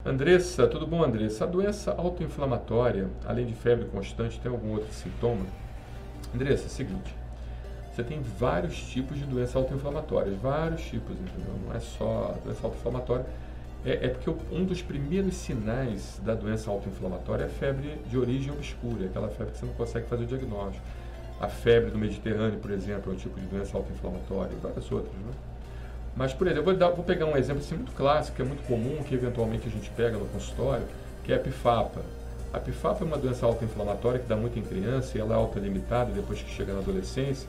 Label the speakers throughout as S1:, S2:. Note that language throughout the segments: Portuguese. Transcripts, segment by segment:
S1: Andressa, tudo bom, Andressa? A doença autoinflamatória, além de febre constante, tem algum outro sintoma? Andressa, é o seguinte, você tem vários tipos de doença autoinflamatória, vários tipos, entendeu? Não é só a doença autoinflamatória. É porque um dos primeiros sinais da doença autoinflamatória é a febre de origem obscura, aquela febre que você não consegue fazer o diagnóstico. A febre do Mediterrâneo, por exemplo, é um tipo de doença autoinflamatória, e várias outras, né? Mas, por exemplo, vou pegar um exemplo assim, muito clássico, que é muito comum, que eventualmente a gente pega no consultório, que é a pifapa. A pifapa é uma doença autoinflamatória que dá muito em criança e ela é autolimitada depois que chega na adolescência.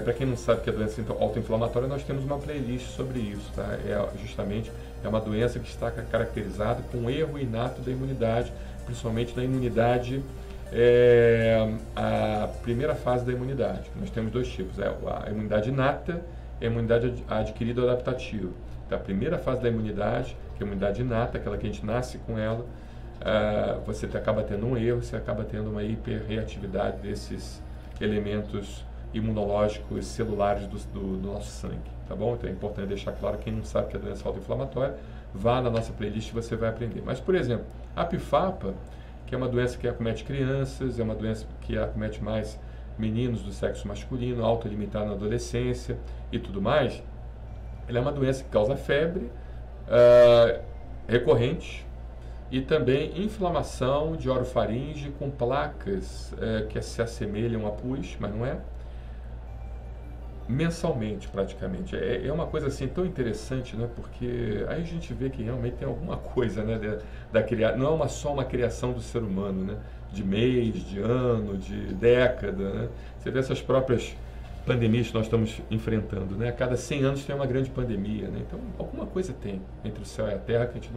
S1: Para quem não sabe que é doença autoinflamatória, nós temos uma playlist sobre isso, tá? Justamente é uma doença que está caracterizada com um erro inato da imunidade, principalmente da imunidade, a primeira fase da imunidade. Nós temos dois tipos, a imunidade inata e a imunidade adquirida ou adaptativa. Então, a primeira fase da imunidade, que é a imunidade inata, aquela que a gente nasce com ela, você acaba tendo um erro, você acaba tendo uma hiperreatividade desses elementos imunológicos celulares do nosso sangue, tá bom? Então é importante deixar claro, quem não sabe que é doença autoinflamatória, vá na nossa playlist e você vai aprender. Mas, por exemplo, a pifapa, que é uma doença que acomete crianças, é uma doença que acomete mais meninos do sexo masculino, autolimitada na adolescência e tudo mais, ela é uma doença que causa febre recorrente e também inflamação de orofaringe com placas que se assemelham a pus, mas não é, mensalmente praticamente. É uma coisa assim tão interessante, né? Porque aí a gente vê que realmente tem alguma coisa, né, não é só uma criação do ser humano, né? De mês, de ano, de década, né? Você vê essas próprias pandemias que nós estamos enfrentando, né? A cada 100 anos tem uma grande pandemia, né? Então alguma coisa tem entre o céu e a terra que a gente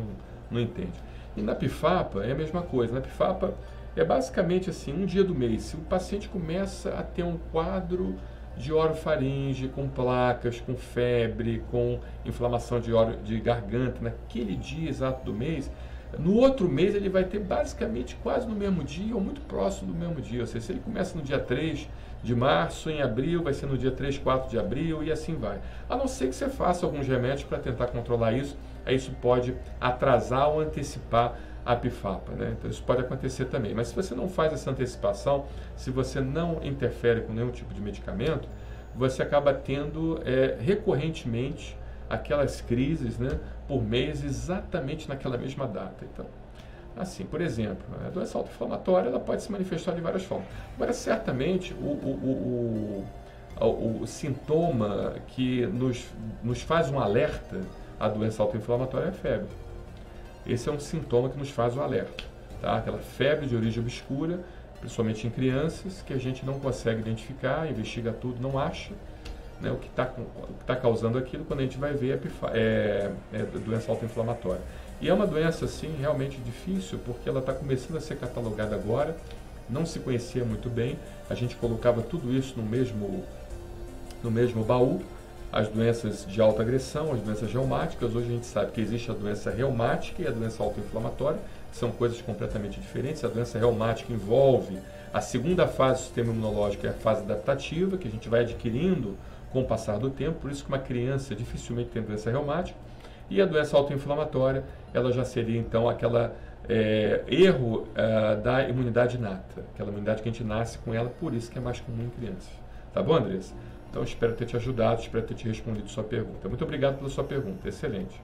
S1: não entende. E na pifapa é a mesma coisa. Na pifapa é basicamente assim, um dia do mês, se o paciente começa a ter um quadro de orofaringe, com placas, com febre, com inflamação de garganta, naquele dia exato do mês, no outro mês ele vai ter basicamente quase no mesmo dia ou muito próximo do mesmo dia. Ou seja, se ele começa no dia 3 de março, em abril, vai ser no dia 3, 4 de abril e assim vai. A não ser que você faça alguns remédios para tentar controlar isso, aí isso pode atrasar ou antecipar a pifapa, né? Então isso pode acontecer também. Mas se você não faz essa antecipação, se você não interfere com nenhum tipo de medicamento, você acaba tendo recorrentemente aquelas crises, né, por mês, exatamente naquela mesma data. Então, assim, por exemplo, a doença autoinflamatória ela pode se manifestar de várias formas. Agora, certamente, o sintoma que nos faz um alerta à doença autoinflamatória é a febre. Esse é um sintoma que nos faz o alerta, tá? Aquela febre de origem obscura, principalmente em crianças, que a gente não consegue identificar, investiga tudo, não acha, né, o que está causando aquilo. Quando a gente vai ver é doença autoinflamatória. E é uma doença, assim, realmente difícil, porque ela está começando a ser catalogada agora, não se conhecia muito bem, a gente colocava tudo isso no mesmo baú, as doenças de alta agressão, as doenças reumáticas. Hoje a gente sabe que existe a doença reumática e a doença autoinflamatória, que são coisas completamente diferentes. A doença reumática envolve a segunda fase do sistema imunológico, é a fase adaptativa, que a gente vai adquirindo com o passar do tempo, por isso que uma criança dificilmente tem doença reumática. E a doença autoinflamatória, ela já seria então aquela erro da imunidade inata, aquela imunidade que a gente nasce com ela, por isso que é mais comum em crianças. Tá bom, Andressa? Então, espero ter te ajudado, espero ter te respondido a sua pergunta. Muito obrigado pela sua pergunta, excelente.